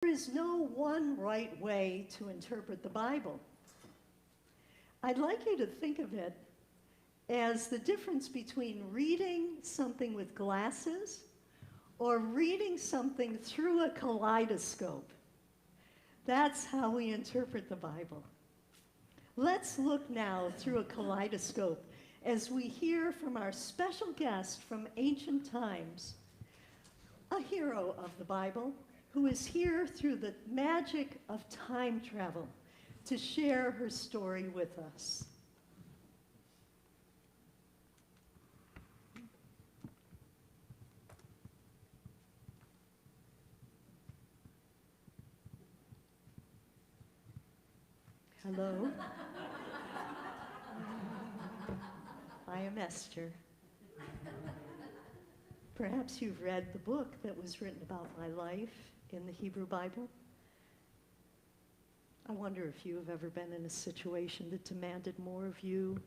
There is no one right way to interpret the Bible. I'd like you to think of it as the difference between reading something with glasses or reading something through a kaleidoscope. That's how we interpret the Bible. Let's look now through a kaleidoscope as we hear from our special guest from ancient times, a hero of the Bible who is here through the magic of time travel to share her story with us. Hello. I am Esther. Perhaps you've read the book that was written about my life in the Hebrew Bible. I wonder if you have ever been in a situation that demanded more of you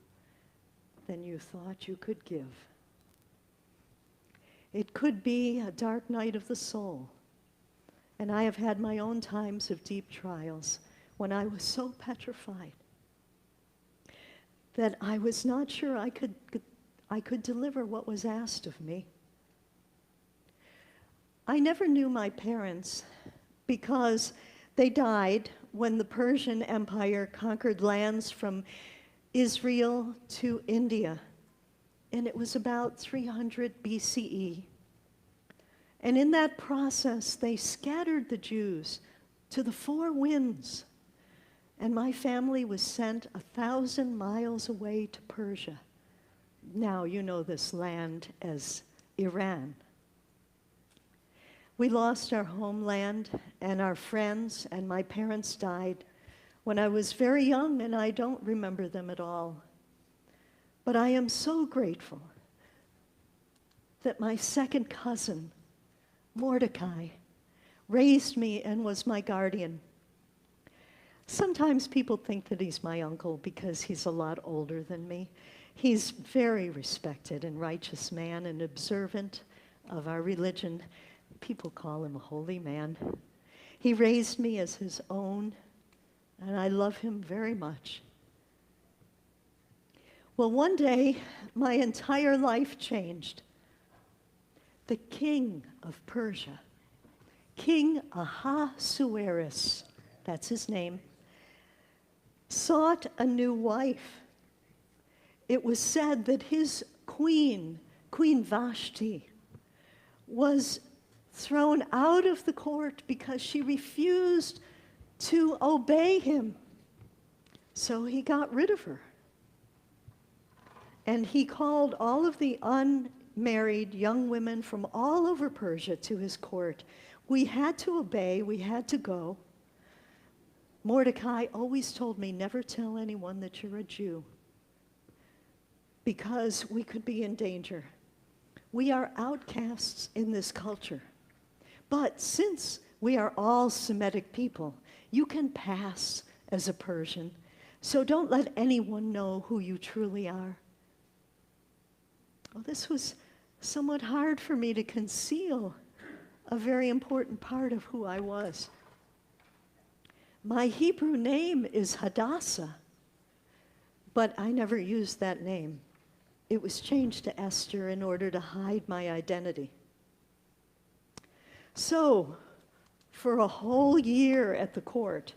than you thought you could give. It could be a dark night of the soul, and I have had my own times of deep trials when I was so petrified that I was not sure I could deliver what was asked of me. I never knew my parents because they died when the Persian Empire conquered lands from Israel to India, and it was about 300 BCE. And in that process, they scattered the Jews to the four winds, and my family was sent 1,000 miles away to Persia. Now you know this land as Iran. We lost our homeland and our friends, and my parents died when I was very young, and I don't remember them at all. But I am so grateful that my second cousin, Mordecai, raised me and was my guardian. Sometimes people think that he's my uncle because he's a lot older than me. He's very respected and righteous man and observant of our religion. People call him a holy man. He raised me as his own, and I love him very much. Well, one day, my entire life changed. The king of Persia, King Ahasuerus, that's his name, sought a new wife. It was said that his queen, Queen Vashti, was thrown out of the court because she refused to obey him. So he got rid of her. And he called all of the unmarried young women from all over Persia to his court. We had to obey, we had to go. Mordecai always told me, never tell anyone that you're a Jew, because we could be in danger. We are outcasts in this culture. But since we are all Semitic people, you can pass as a Persian. So don't let anyone know who you truly are. Well, this was somewhat hard for me to conceal a very important part of who I was. My Hebrew name is Hadassah, but I never used that name. It was changed to Esther in order to hide my identity. So, for a whole year at the court,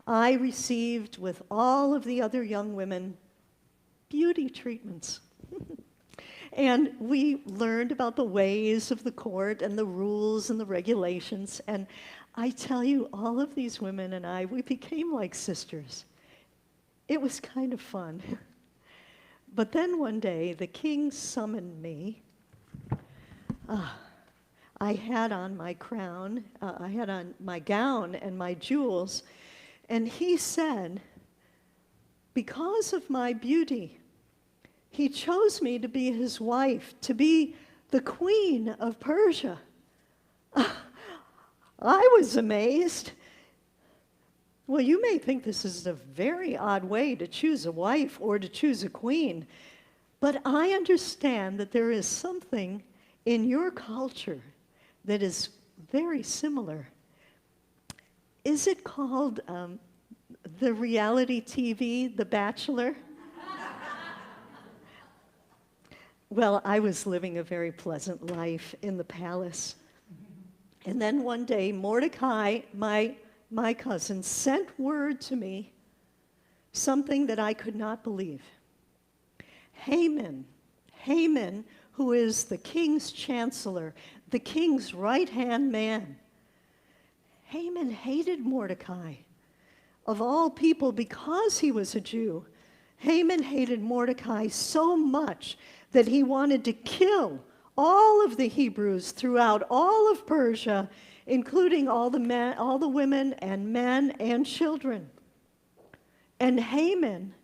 I received, with all of the other young women, beauty treatments. And we learned about the ways of the court and the rules and the regulations. And I tell you, all of these women and I, we became like sisters. It was kind of fun. But then one day, the king summoned me. I had on my crown, I had on my gown and my jewels, and he said, because of my beauty, he chose me to be his wife, to be the queen of Persia. I was amazed. Well, you may think this is a very odd way to choose a wife or to choose a queen, but I understand that there is something in your culture that is very similar is it called the reality TV, The Bachelor? Well, I was living a very pleasant life in the palace. And then one day, Mordecai, my cousin, sent word to me, something that I could not believe. Haman, who is the king's chancellor, the king's right-hand man, Haman hated Mordecai. Of all people, because he was a Jew, Haman hated Mordecai so much that he wanted to kill all of the Hebrews throughout all of Persia, including all the women and men and children. And Haman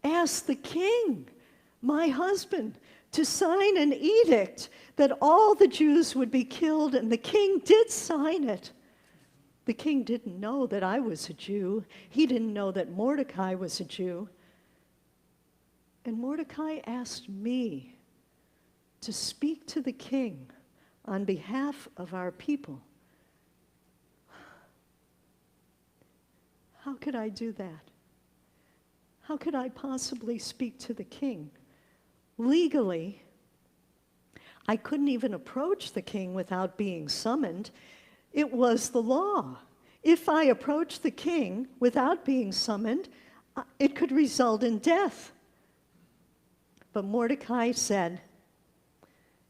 asked the king, my husband, to sign an edict that all the Jews would be killed, and the king did sign it. The king didn't know that I was a Jew. He didn't know that Mordecai was a Jew. And Mordecai asked me to speak to the king on behalf of our people. How could I do that? How could I possibly speak to the king? Legally, I couldn't even approach the king without being summoned. It was the law. If I approached the king without being summoned, it could result in death. But Mordecai said,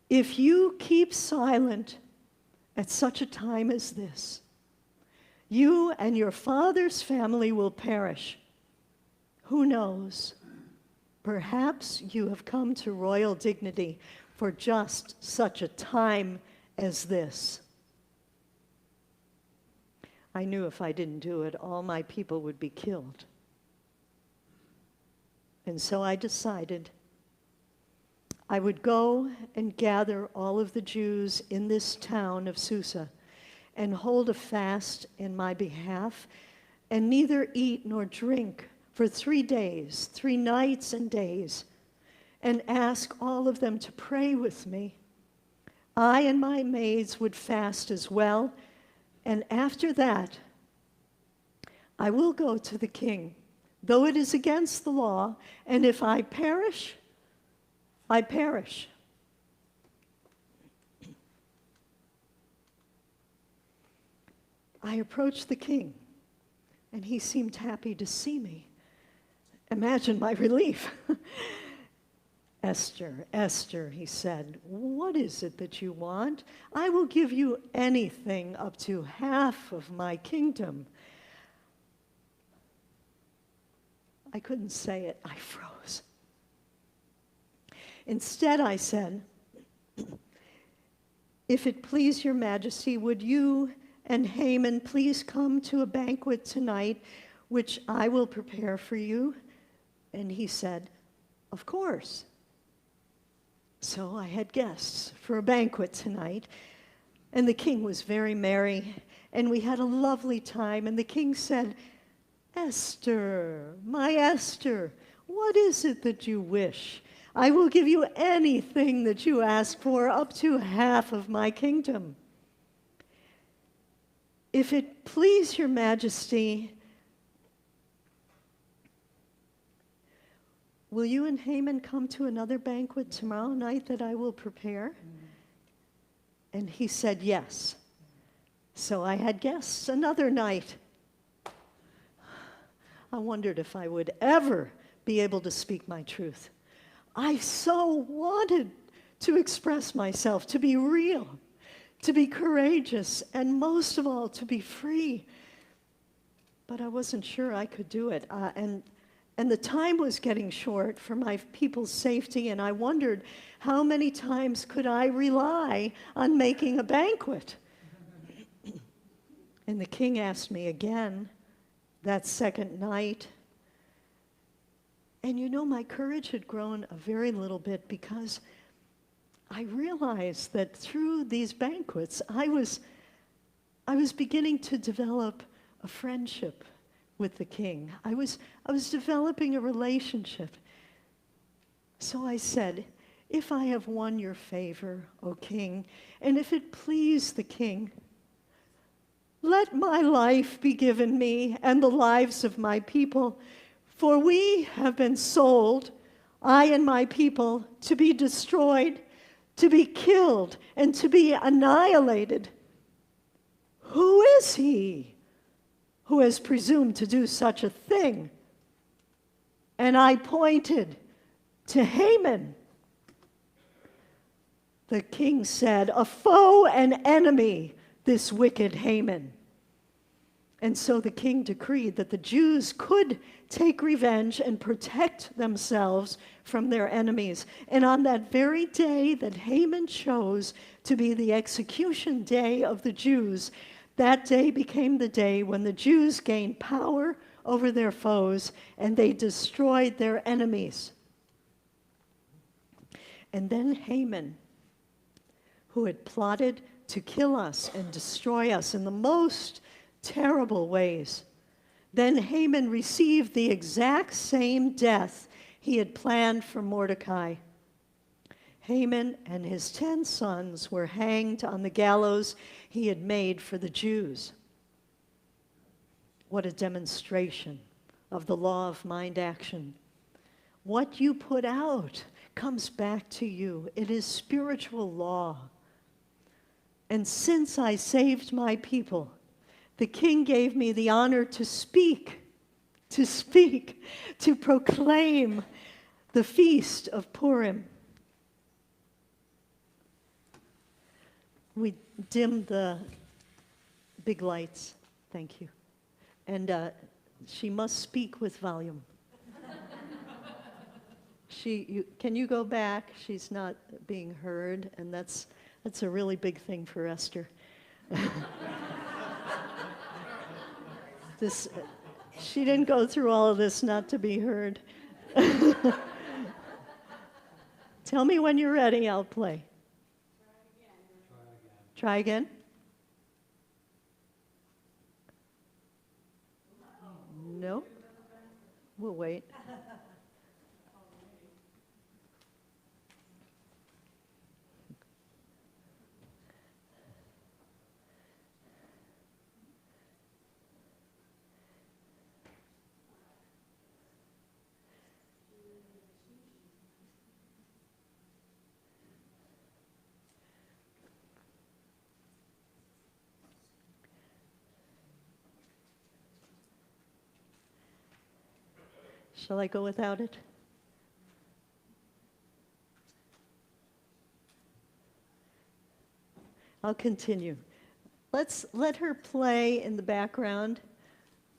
if you keep silent at such a time as this, you and your father's family will perish. Who knows? Perhaps you have come to royal dignity for just such a time as this. I knew if I didn't do it, all my people would be killed. And so I decided I would go and gather all of the Jews in this town of Susa and hold a fast in my behalf, and neither eat nor drink for 3 days, 3 nights and days, and ask all of them to pray with me. I and my maids would fast as well, and after that, I will go to the king, though it is against the law, and if I perish, I perish. I approached the king, and he seemed happy to see me. Imagine my relief. Esther, Esther, he said, what is it that you want? I will give you anything up to half of my kingdom. I couldn't say it. I froze. Instead, I said, if it please your majesty, would you and Haman please come to a banquet tonight, which I will prepare for you? And he said, of course. So I had guests for a banquet tonight, and the king was very merry, and we had a lovely time, and the king said, Esther, my Esther, what is it that you wish? I will give you anything that you ask for, up to half of my kingdom. If it please your majesty, will you and Haman come to another banquet tomorrow night that I will prepare? And he said yes. So I had guests another night. I wondered if I would ever be able to speak my truth. I so wanted to express myself, to be real, to be courageous, and most of all, to be free. But I wasn't sure I could do it. And the time was getting short for my people's safety, and I wondered how many times could I rely on making a banquet? And the king asked me again that second night. And you know, my courage had grown a very little bit because I realized that through these banquets, I was beginning to develop a friendship with the king. I was developing a relationship. So I said, if I have won your favor, O king, and if it please the king, Let my life be given me and the lives of my people, for we have been sold, I and my people, to be destroyed, to be killed, and to be annihilated. Who is he who has presumed to do such a thing? And I pointed to Haman. The king said, a foe and enemy, this wicked Haman. And so the king decreed that the Jews could take revenge and protect themselves from their enemies. And on that very day that Haman chose to be the execution day of the Jews, that day became the day when the Jews gained power over their foes and they destroyed their enemies. And then Haman, who had plotted to kill us and destroy us in the most terrible ways, then Haman received the exact same death he had planned for Mordecai. Haman and his 10 sons were hanged on the gallows he had made for the Jews. What a demonstration of the law of mind action. What you put out comes back to you. It is spiritual law. And since I saved my people, the king gave me the honor to speak, to proclaim the feast of Purim. We dimmed the big lights. Thank you. And she must speak with volume. Can you go back? She's not being heard, and that's a really big thing for Esther. She didn't go through all of this not to be heard. Tell me when you're ready, I'll play. Try again. No? We'll wait. Shall I go without it? I'll continue. Let her play in the background.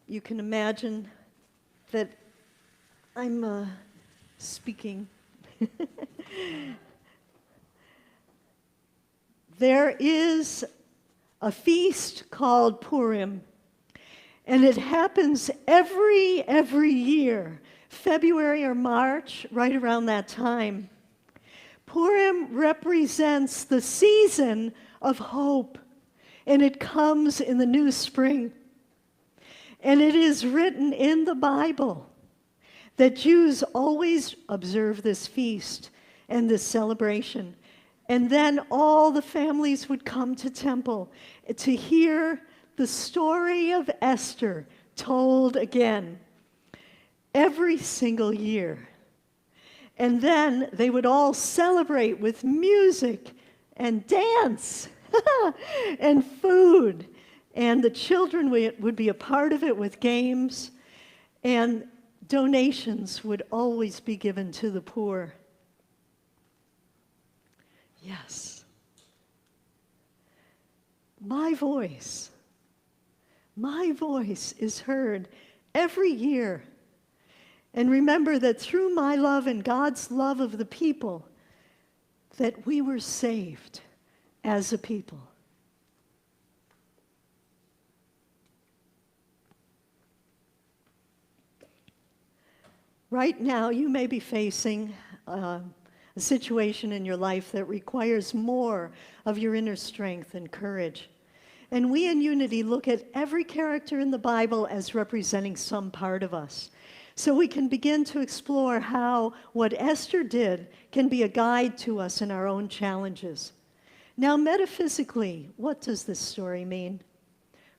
You can imagine that I'm speaking. There is a feast called Purim, and it happens every year, February or March, right around that time. Purim represents the season of hope, and it comes in the new spring. And it is written in the Bible that Jews always observe this feast and this celebration. And then all the families would come to temple to hear the story of Esther told again every single year. And then they would all celebrate with music and dance and food. And the children would be a part of it with games. And donations would always be given to the poor. Yes. My voice is heard every year. And remember that through my love and God's love of the people, that we were saved as a people. Right now, you may be facing a situation in your life that requires more of your inner strength and courage. And we in Unity look at every character in the Bible as representing some part of us. So we can begin to explore how what Esther did can be a guide to us in our own challenges. Now, metaphysically, what does this story mean?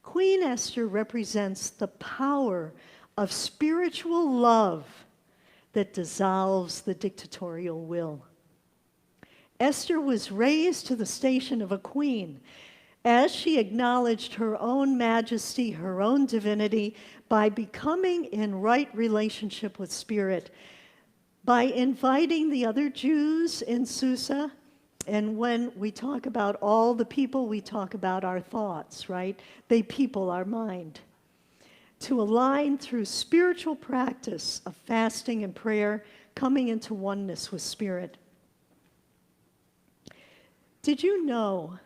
Queen Esther represents the power of spiritual love that dissolves the dictatorial will. Esther was raised to the station of a queen as she acknowledged her own majesty, her own divinity, by becoming in right relationship with Spirit, by inviting the other Jews in Susa. And when we talk about all the people, we talk about our thoughts, right? They people our mind. To align through spiritual practice of fasting and prayer, coming into oneness with Spirit. Did you know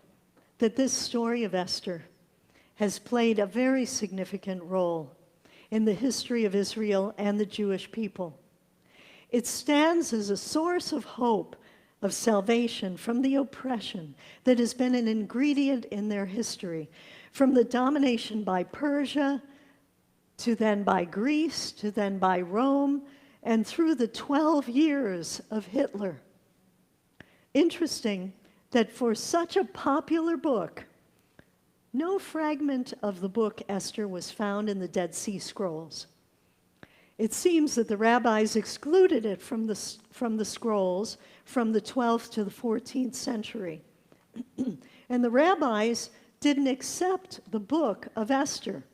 that this story of Esther has played a very significant role in the history of Israel and the Jewish people? It stands as a source of hope, of salvation from the oppression that has been an ingredient in their history, from the domination by Persia, to then by Greece, to then by Rome, and through the 12 years of Hitler. Interesting that for such a popular book, no fragment of the book Esther was found in the Dead Sea Scrolls. It seems that the rabbis excluded it from the scrolls from the 12th to the 14th century. And the rabbis didn't accept the book of Esther.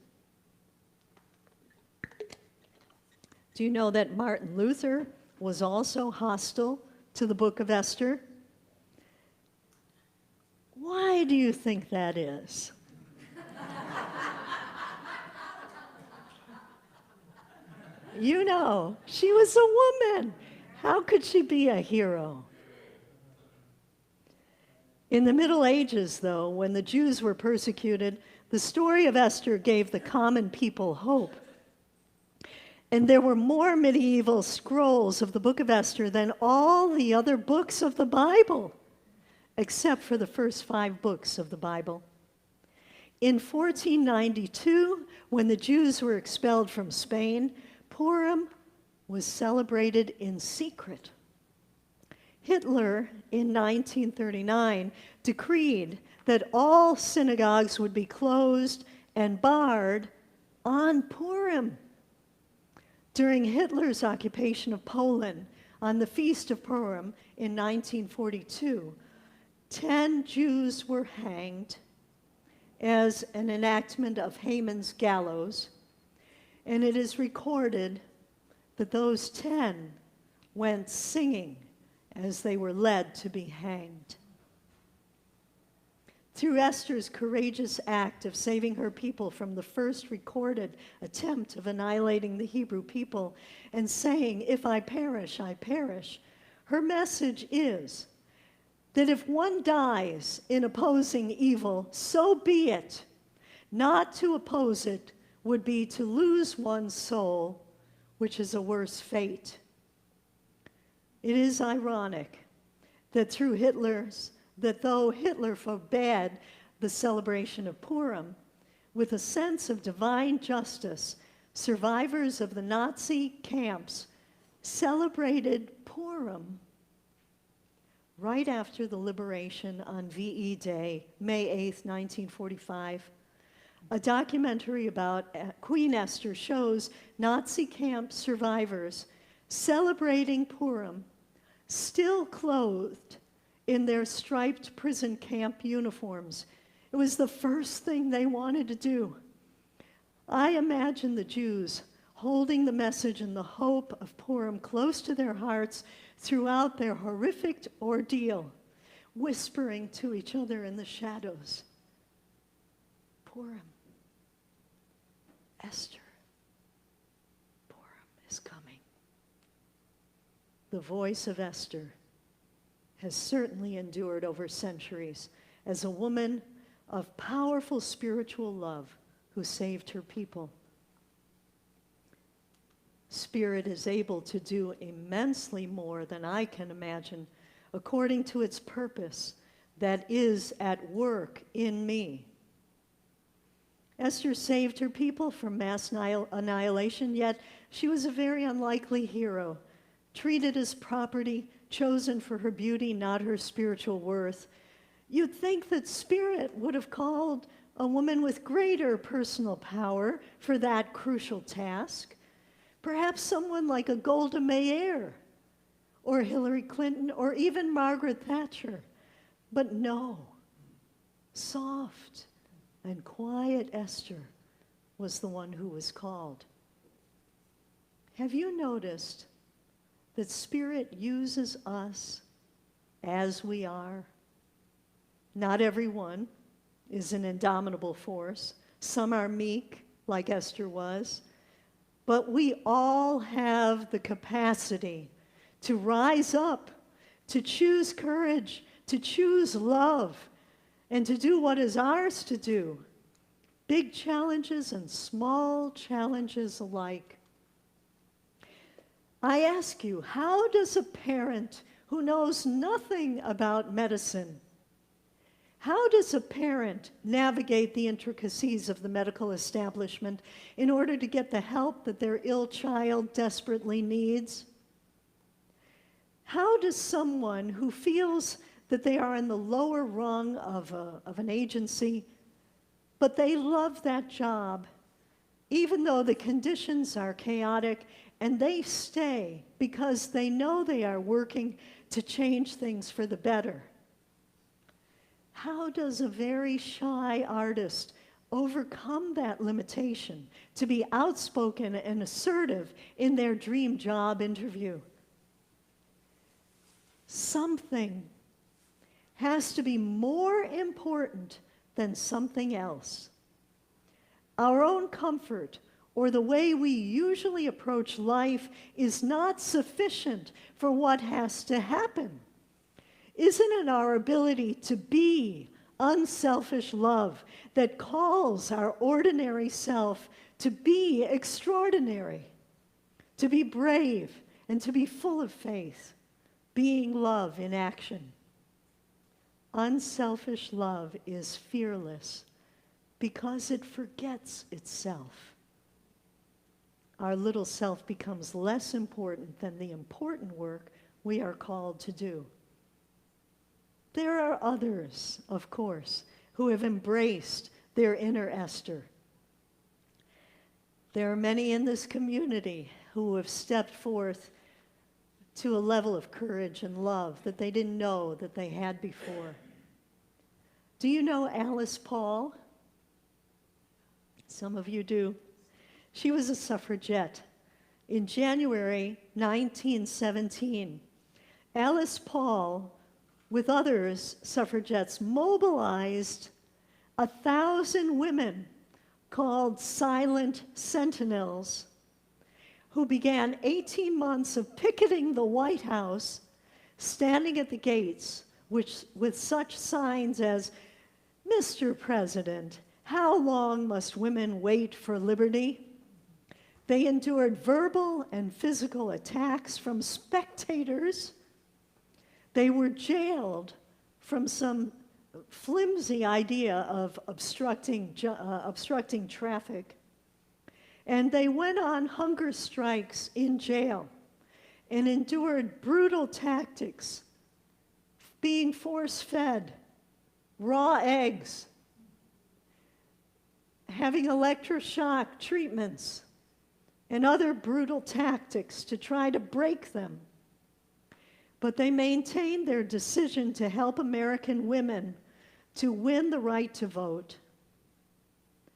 Do you know that Martin Luther was also hostile to the book of Esther? Why do you think that is? You know, she was a woman. How could she be a hero? In the Middle Ages, though, when the Jews were persecuted, the story of Esther gave the common people hope. And there were more medieval scrolls of the book of Esther than all the other books of the Bible, except for the first 5 books of the Bible. In 1492, when the Jews were expelled from Spain, Purim was celebrated in secret. Hitler, in 1939, decreed that all synagogues would be closed and barred on Purim. During Hitler's occupation of Poland, on the Feast of Purim in 1942, 10 Jews were hanged as an enactment of Haman's gallows, and it is recorded that those 10 went singing as they were led to be hanged. Through Esther's courageous act of saving her people from the first recorded attempt of annihilating the Hebrew people and saying, "If I perish, I perish," her message is that if one dies in opposing evil, so be it. Not to oppose it would be to lose one's soul, which is a worse fate. It is ironic that though Hitler forbade the celebration of Purim, with a sense of divine justice, survivors of the Nazi camps celebrated Purim right after the liberation on VE Day, May 8th, 1945. A documentary about Queen Esther shows Nazi camp survivors celebrating Purim, still clothed in their striped prison camp uniforms. It was the first thing they wanted to do. I imagine the Jews holding the message and the hope of Purim close to their hearts throughout their horrific ordeal, whispering to each other in the shadows, "Purim, Esther, Purim is coming." The voice of Esther has certainly endured over centuries as a woman of powerful spiritual love who saved her people. Spirit is able to do immensely more than I can imagine, according to its purpose that is at work in me. Esther saved her people from mass annihilation, yet she was a very unlikely hero, treated as property, chosen for her beauty, not her spiritual worth. You'd think that Spirit would have called a woman with greater personal power for that crucial task. Perhaps someone like a Golda Meir, or Hillary Clinton, or even Margaret Thatcher. But no, soft and quiet Esther was the one who was called. Have you noticed that Spirit uses us as we are? Not everyone is an indomitable force. Some are meek, like Esther was. But we all have the capacity to rise up, to choose courage, to choose love, and to do what is ours to do. Big challenges and small challenges alike. I ask you, how does a parent who knows nothing about medicine, how does a parent navigate the intricacies of the medical establishment in order to get the help that their ill child desperately needs? How does someone who feels that they are in the lower rung of an agency, but they love that job, even though the conditions are chaotic, and they stay because they know they are working to change things for the better? How does a very shy artist overcome that limitation to be outspoken and assertive in their dream job interview? Something has to be more important than something else. Our own comfort or the way we usually approach life is not sufficient for what has to happen. Isn't it our ability to be unselfish love that calls our ordinary self to be extraordinary, to be brave, and to be full of faith, being love in action? Unselfish love is fearless because it forgets itself. Our little self becomes less important than the important work we are called to do. There are others, of course, who have embraced their inner Esther. There are many in this community who have stepped forth to a level of courage and love that they didn't know that they had before. Do you know Alice Paul? Some of you do. She was a suffragette. In January 1917, Alice Paul, with others suffragettes, mobilized 1,000 women called Silent Sentinels, who began 18 months of picketing the White House, standing at the gates with such signs as, "Mr. President, how long must women wait for liberty?" They endured verbal and physical attacks from spectators. They were jailed from some flimsy idea of obstructing traffic. And they went on hunger strikes in jail and endured brutal tactics, being force-fed, raw eggs, having electroshock treatments, and other brutal tactics to try to break them. But they maintained their decision to help American women to win the right to vote.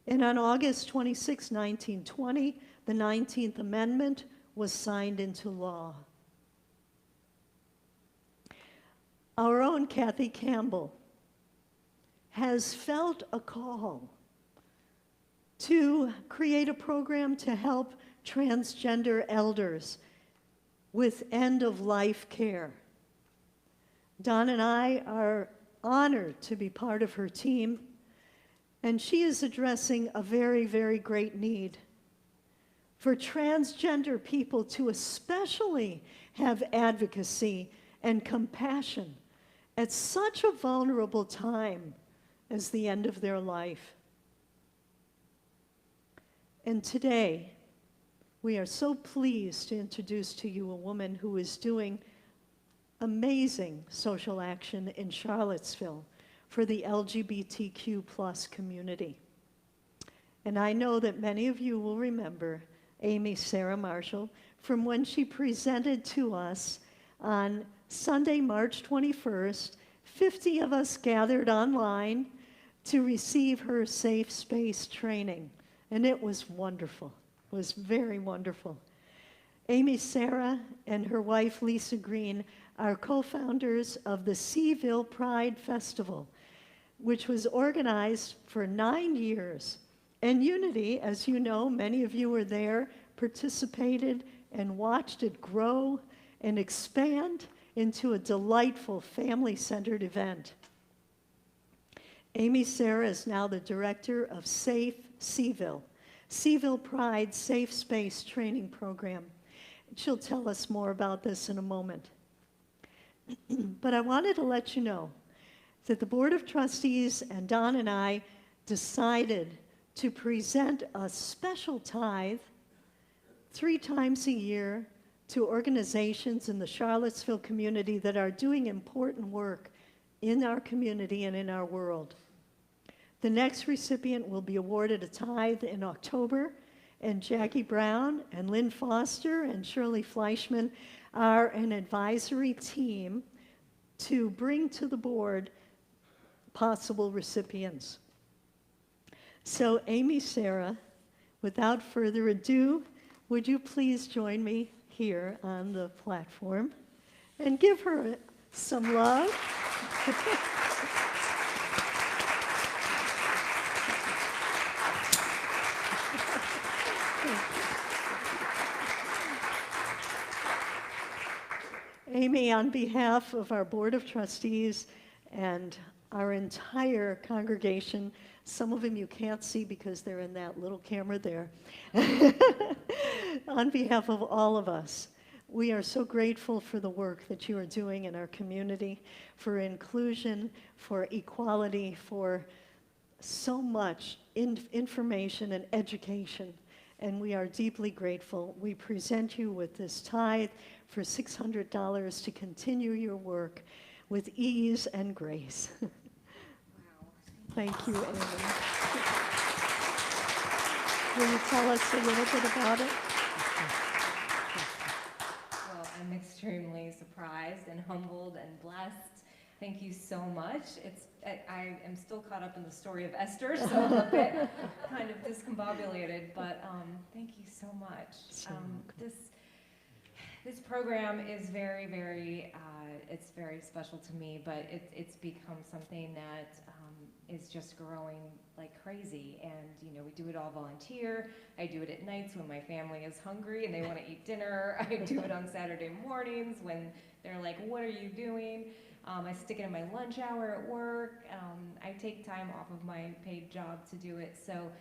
And on August 26, 1920, the 19th Amendment was signed into law. Our own Kathy Campbell has felt a call to create a program to help transgender elders with end-of-life care. Don and I are honored to be part of her team, and she is addressing a very, very great need for transgender people to especially have advocacy and compassion at such a vulnerable time as the end of their life. And today, we are so pleased to introduce to you a woman who is doing amazing social action in Charlottesville for the LGBTQ plus community. And I know that many of you will remember Amy Sarah Marshall from when she presented to us on Sunday, March 21st. 50 of us gathered online to receive her safe space training. And it was wonderful. It was very wonderful. Amy Sarah and her wife Lisa Green are co-founders of the Seaville Pride Festival, which was organized for 9 years. And Unity, as you know, many of you were there, participated and watched it grow and expand into a delightful family-centered event. Amy Sarah is now the director of Safe Seaville, Seaville Pride Safe Space Training Program. She'll tell us more about this in a moment. But I wanted to let you know that the Board of Trustees and Don and I decided to present a special tithe 3 times a year to organizations in the Charlottesville community that are doing important work in our community and in our world. The next recipient will be awarded a tithe in October, and Jackie Brown and Lynn Foster and Shirley Fleischman are an advisory team to bring to the board possible recipients. So Amy Sarah, without further ado, would you please join me here on the platform and give her some love? Amy, on behalf of our Board of Trustees and our entire congregation, some of them you can't see because they're in that little camera there. On behalf of all of us, we are so grateful for the work that you are doing in our community, for inclusion, for equality, for so much information and education. And we are deeply grateful. We present you with this tithe for $600 to continue your work with ease and grace. Wow. Thank you, Amy. Will you tell us a little bit about it? Well, I'm extremely surprised and humbled and blessed. Thank you so much. I am still caught up in the story of Esther, so I'm a bit kind of discombobulated, but thank you so much. This program is very, very, it's very special to me, but it's become something that is just growing like crazy. And, you know, we do it all volunteer. I do it at nights when my family is hungry and they want to eat dinner. I do it on Saturday mornings when they're like, what are you doing? I stick it in my lunch hour at work. I take time off of my paid job to do it. So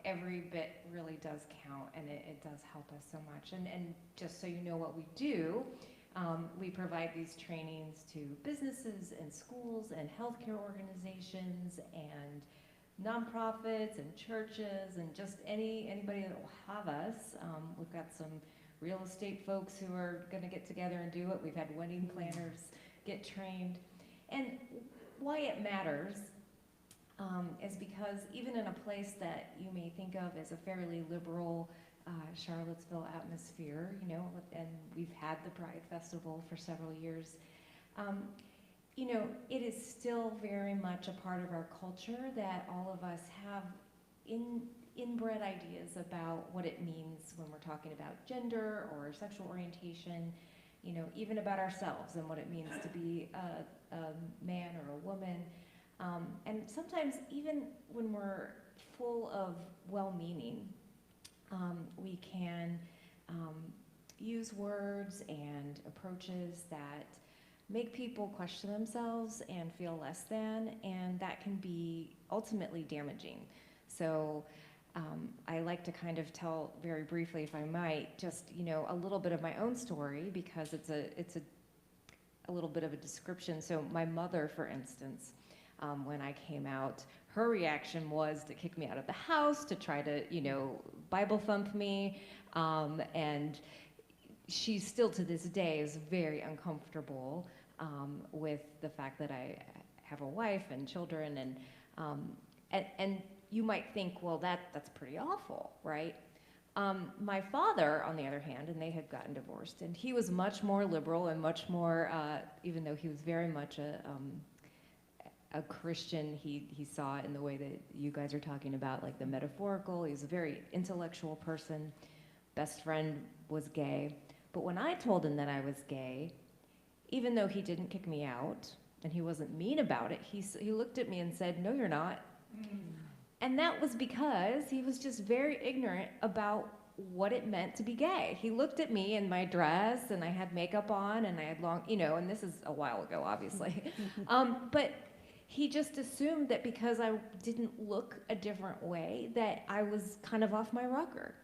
every bit really does count, and it does help us so much. And just so you know what we do, we provide these trainings to businesses and schools and healthcare organizations and nonprofits and churches and just anybody that will have us. We've got some real estate folks who are going to get together and do it. We've had wedding planners get trained. And why it matters is because even in a place that you may think of as a fairly liberal Charlottesville atmosphere, you know, and we've had the Pride Festival for several years, you know, it is still very much a part of our culture that all of us have inbred ideas about what it means when we're talking about gender or sexual orientation, you know, even about ourselves and what it means to be a man or a woman. And sometimes even when we're full of well-meaning, we can use words and approaches that make people question themselves and feel less than, and that can be ultimately damaging. So I like to kind of tell very briefly, if I might, just, you know, a little bit of my own story, because it's a little bit of a description. So my mother, for instance, when I came out, her reaction was to kick me out of the house, to try to, you know, Bible thump me, and she still to this day is very uncomfortable with the fact that I have a wife and children, and you might think, well, that's pretty awful, right? My father, on the other hand, and they had gotten divorced, and he was much more liberal and much more, even though he was very much a Christian, he saw it in the way that you guys are talking about, like the metaphorical. He was a very intellectual person. Best friend was gay. But when I told him that I was gay, even though he didn't kick me out and he wasn't mean about it, he looked at me and said, "No, you're not." And that was because he was just very ignorant about what it meant to be gay. He looked at me in my dress, and I had makeup on, and I had long, and this is a while ago, obviously. But he just assumed that because I didn't look a different way, that I was kind of off my rocker.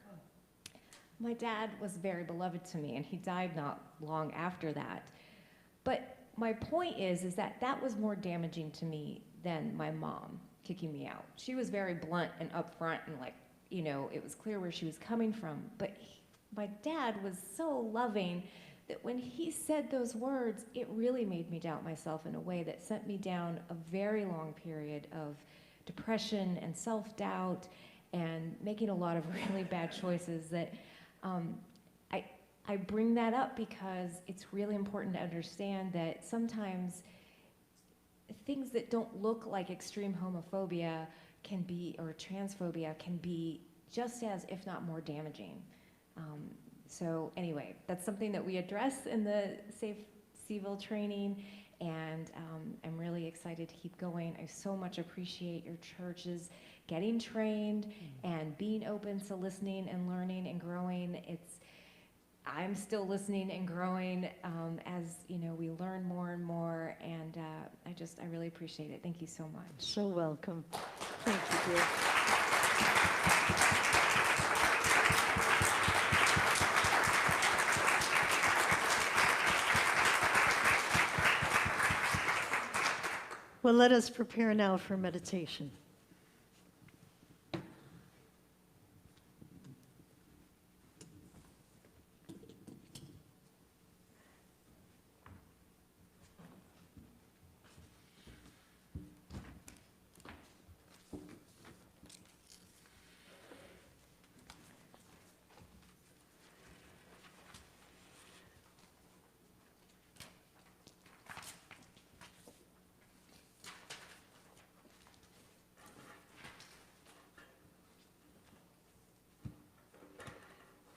My dad was very beloved to me, and he died not long after that. But my point is that was more damaging to me than my mom kicking me out. She was very blunt and upfront, and it was clear where she was coming from. But my dad was so loving that when he said those words, it really made me doubt myself in a way that sent me down a very long period of depression and self-doubt and making a lot of really bad choices that I bring that up because it's really important to understand that sometimes things that don't look like extreme homophobia can be, or transphobia can be just as, if not more damaging. So anyway, that's something that we address in the Safe Civil training, and I'm really excited to keep going. I so much appreciate your churches getting trained and being open to listening and learning and growing. I'm still listening and growing as we learn more and more, and I really appreciate it. Thank you so much. So welcome. Thank you, dear. Well, let us prepare now for meditation.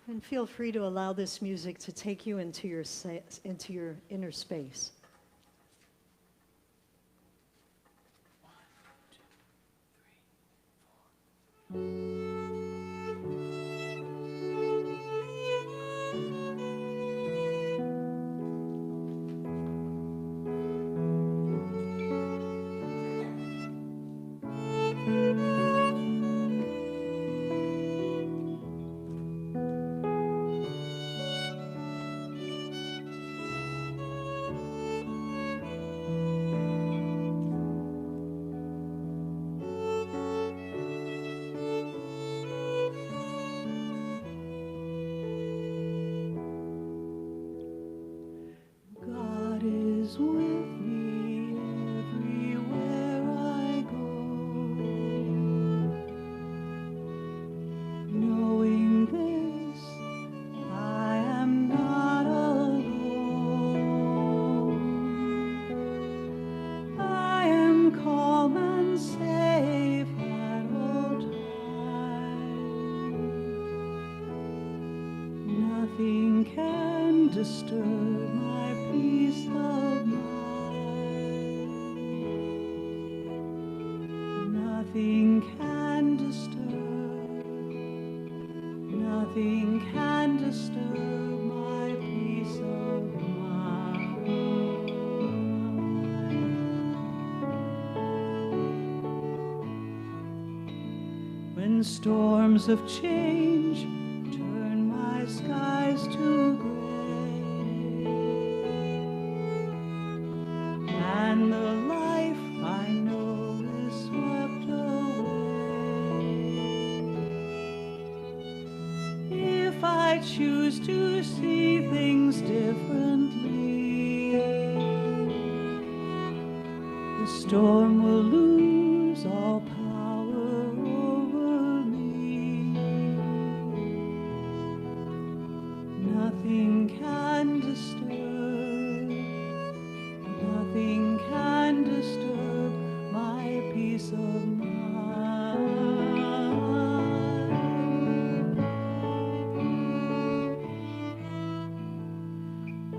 And feel free to allow this music to take you into your inner space. Nothing can disturb my peace of mind. Nothing can disturb, nothing can disturb my peace of mind. When storms of change skies to gray, and the life I know is swept away. If I choose to see things differently, The storm will lose all power over me. Nothing can disturb, nothing can disturb my peace of mind.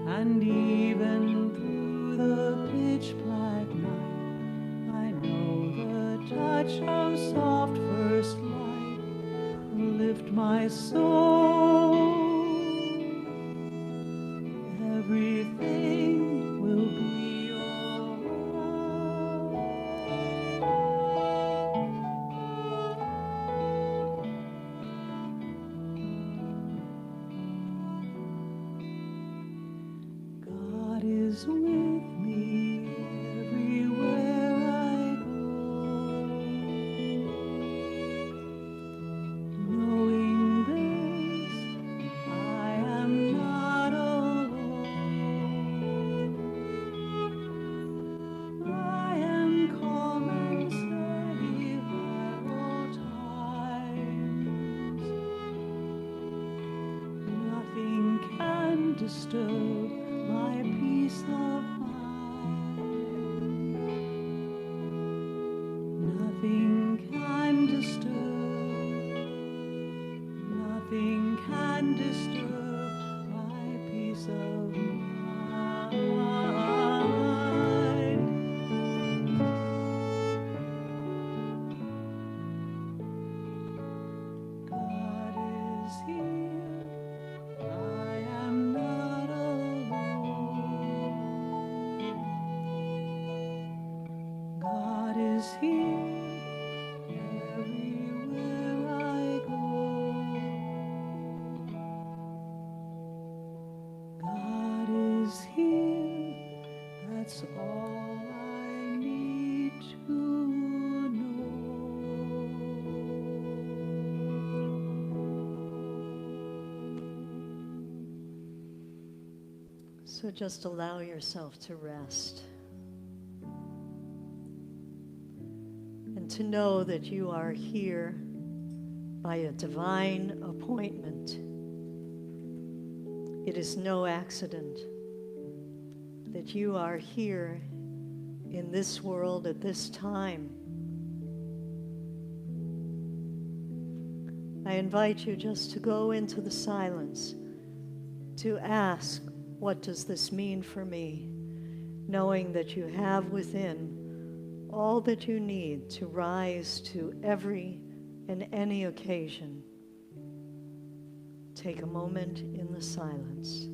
And even through the pitch black night, I know the touch of soft first light will lift my soul. Everything will be alright. God is with me everywhere I go. Knowing this, I am not alone. I am calm and steady at all times. Nothing can disturb my peace of mind. Nothing can disturb, nothing can disturb my peace of mind. God is here, I am not alone. God is here everywhere I go. God is here, that's all I need to know. So just allow yourself to rest and to know that you are here by a divine appointment. It is no accident that you are here in this world at this time. I invite you just to go into the silence, to ask, what does this mean for me? Knowing that you have within all that you need to rise to every and any occasion. Take a moment in the silence.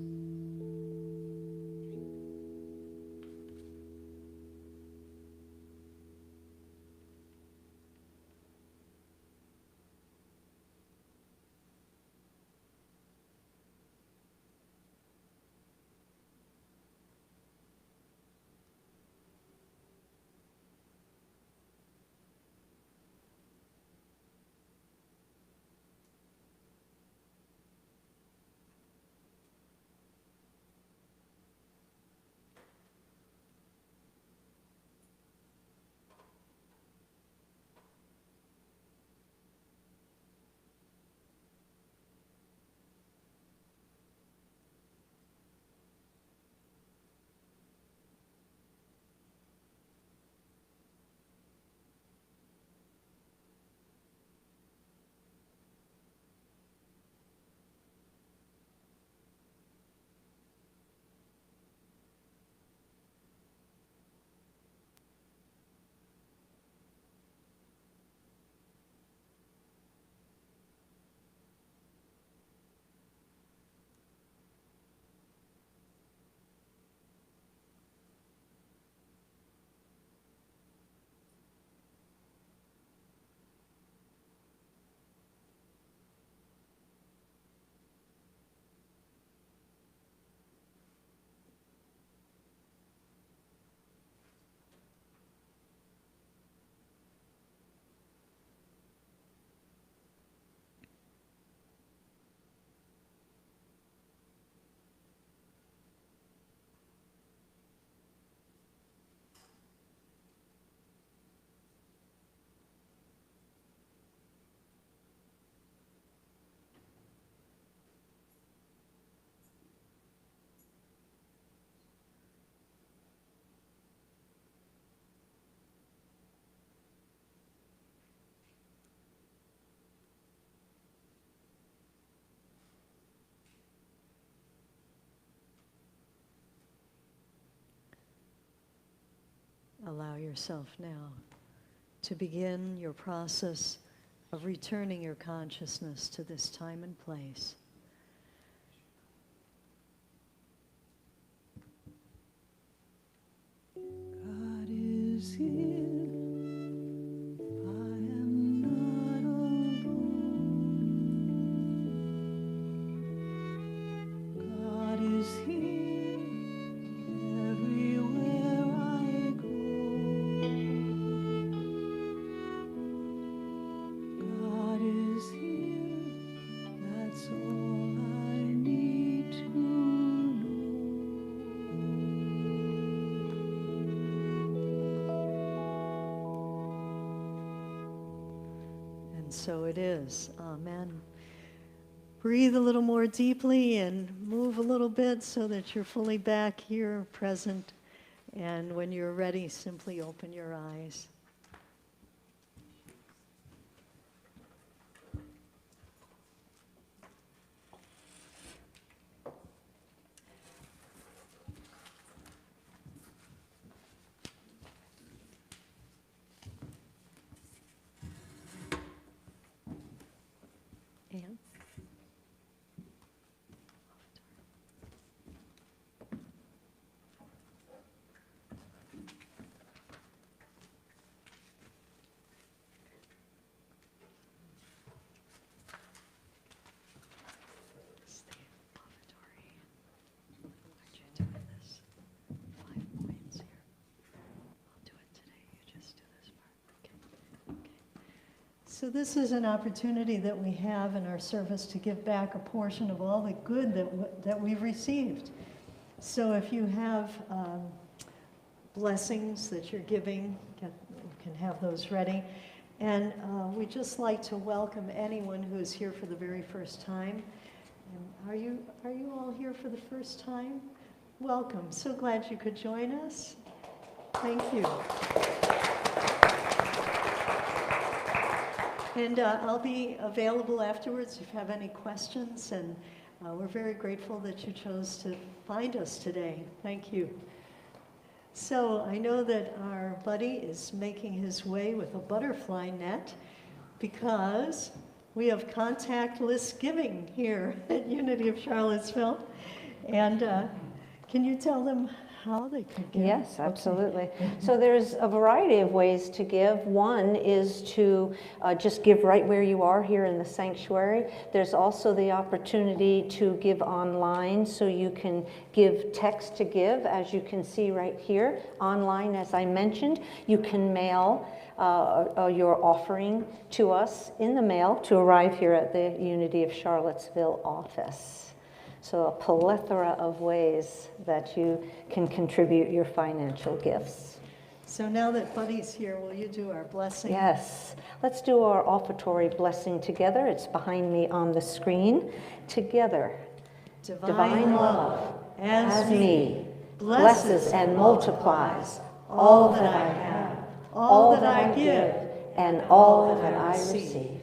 allow yourself now to begin your process of returning your consciousness to this time and place. God is here. I am not alone. God is here everywhere I go. God is here. That's all I need to know. And so it is. Amen. Breathe a little more deeply and move a little bit so that you're fully back here, present. And when you're ready, simply open your eyes. And stay offertory. Aren't you doing this? 5 points here. I'll do it today. You just do this part. Okay. So this is an opportunity that we have in our service to give back a portion of all the good that we've received. So if you have blessings that you're giving, you can have those ready. And we'd just like to welcome anyone who is here for the very first time. And are you all here for the first time? Welcome. So glad you could join us. Thank you. And I'll be available afterwards if you have any questions. And we're very grateful that you chose to find us today. Thank you. So I know that our buddy is making his way with a butterfly net because we have contactless giving here at Unity of Charlottesville. And can you tell them how they could give? Yes, absolutely. So there's a variety of ways to give. One is to just give right where you are here in the sanctuary. There's also the opportunity to give online, so you can give text to give, as you can see right here. Online, as I mentioned, you can mail your offering to us in the mail to arrive here at the Unity of Charlottesville office. So a plethora of ways that you can contribute your financial gifts. So now that Buddy's here, will you do our blessing? Yes. Let's do our offertory blessing together. It's behind me on the screen. Together. Divine love as me blesses and multiplies all that I have, all that I give, and all that I receive.